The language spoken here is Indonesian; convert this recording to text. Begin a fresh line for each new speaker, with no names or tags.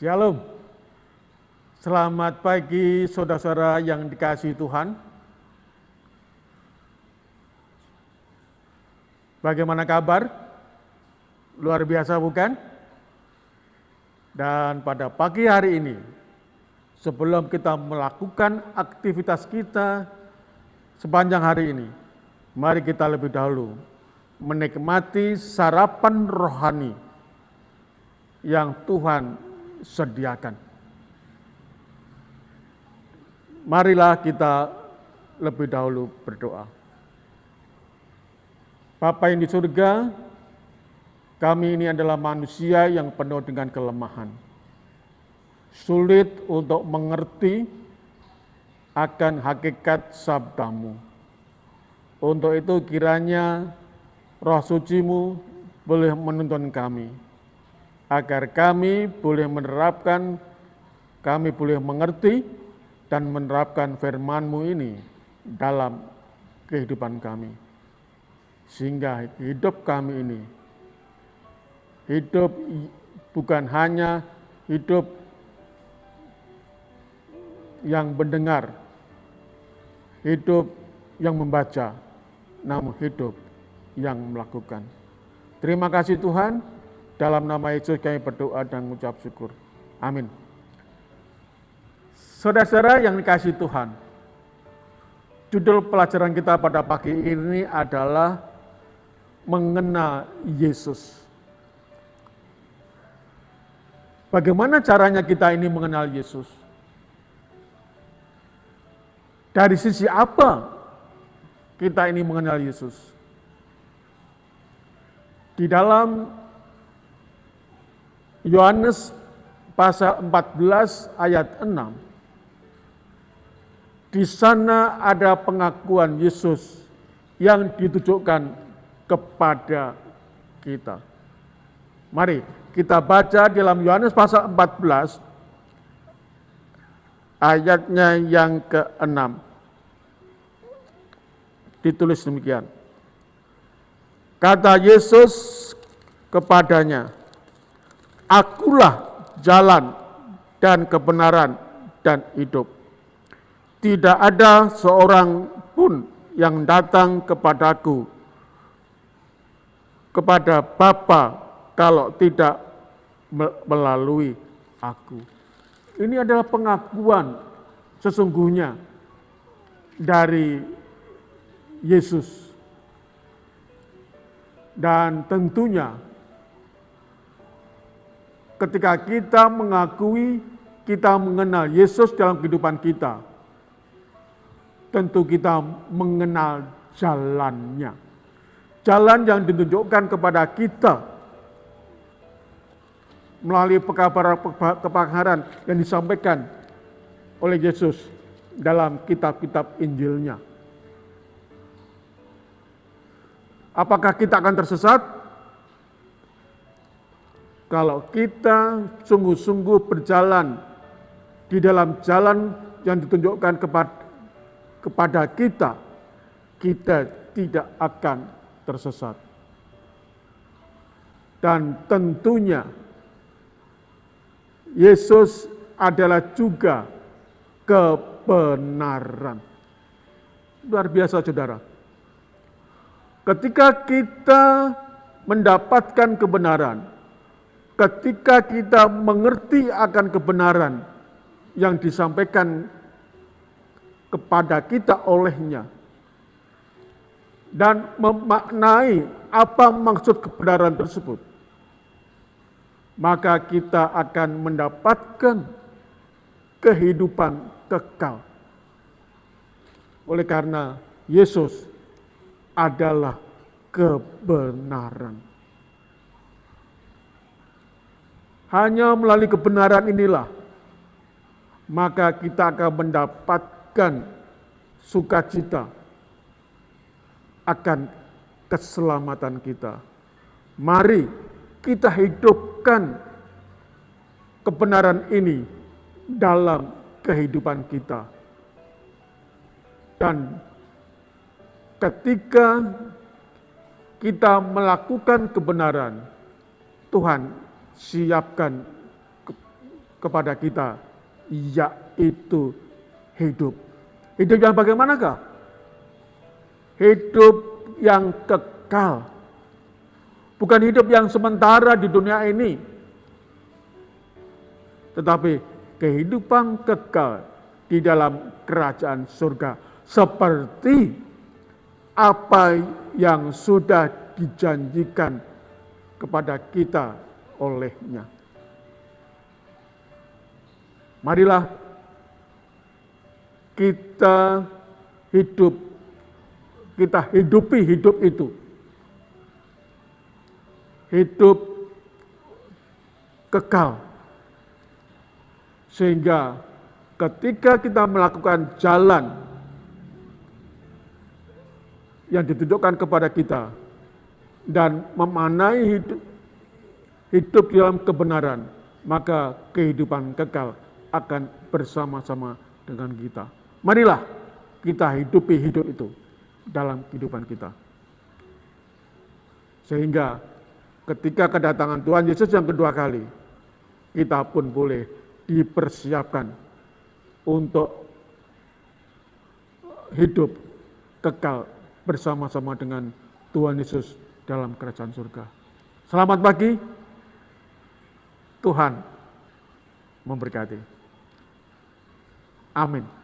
Shalom. Selamat pagi saudara-saudara yang dikasihi Tuhan. Bagaimana kabar? Luar biasa bukan? Dan pada pagi hari ini, sebelum kita melakukan aktivitas kita sepanjang hari ini, mari kita lebih dahulu menikmati sarapan rohani yang Tuhan sediakan. Marilah kita lebih dahulu berdoa. Bapa yang di surga, kami ini adalah manusia yang penuh dengan kelemahan. Sulit untuk mengerti akan hakikat sabdamu. Untuk itu kiranya Roh Suci-Mu boleh menuntun kami, agar kami boleh menerapkan, kami boleh mengerti dan menerapkan firman-Mu ini dalam kehidupan kami. Sehingga hidup kami ini, hidup bukan hanya hidup yang mendengar, hidup yang membaca, namun hidup yang melakukan. Terima kasih Tuhan, dalam nama Yesus kami berdoa dan mengucap syukur. Amin. Saudara-saudara yang dikasihi Tuhan, judul pelajaran kita pada pagi ini adalah mengenal Yesus. Bagaimana caranya kita ini mengenal Yesus? Dari sisi apa kita ini mengenal Yesus? Di dalam Yohanes pasal 14 ayat 6, di sana ada pengakuan Yesus yang ditujukan kepada kita. Mari kita baca dalam Yohanes pasal 14 ayatnya yang ke-6. Ditulis demikian. Kata Yesus kepadanya, "Akulah jalan dan kebenaran dan hidup. Tidak ada seorang pun yang datang kepadaku, kepada Bapa, kalau tidak melalui aku." Ini adalah pengakuan sesungguhnya dari Yesus. Dan tentunya ketika kita mengakui, kita mengenal Yesus dalam kehidupan kita, tentu kita mengenal jalannya. Jalan yang ditunjukkan kepada kita melalui kebenaran yang disampaikan oleh Yesus dalam kitab-kitab Injilnya. Apakah kita akan tersesat? Kalau kita sungguh-sungguh berjalan di dalam jalan yang ditunjukkan kepada kita, kita tidak akan tersesat. Dan tentunya Yesus adalah juga kebenaran. Luar biasa saudara. Ketika kita mendapatkan kebenaran, ketika kita mengerti akan kebenaran yang disampaikan kepada kita olehnya, dan memaknai apa maksud kebenaran tersebut, maka kita akan mendapatkan kehidupan kekal. Oleh karena Yesus adalah kebenaran. Hanya melalui kebenaran inilah maka kita akan mendapatkan sukacita akan keselamatan kita. Mari kita hidupkan kebenaran ini dalam kehidupan kita. Dan ketika kita melakukan kebenaran, Tuhan siapkan kepada kita, yaitu hidup. Hidup yang bagaimanakah? Hidup yang kekal. Bukan hidup yang sementara di dunia ini, tetapi kehidupan kekal di dalam kerajaan surga, seperti apa yang sudah dijanjikan kepada kita olehnya. Marilah kita hidupi hidup itu. Hidup kekal. Sehingga ketika kita melakukan jalan yang ditunjukkan kepada kita dan memanai hidup dalam kebenaran, maka kehidupan kekal akan bersama-sama dengan kita. Marilah kita hidupi hidup itu dalam kehidupan kita. Sehingga ketika kedatangan Tuhan Yesus yang kedua kali, kita pun boleh dipersiapkan untuk hidup kekal bersama-sama dengan Tuhan Yesus dalam kerajaan surga. Selamat pagi, Tuhan memberkati. Amin.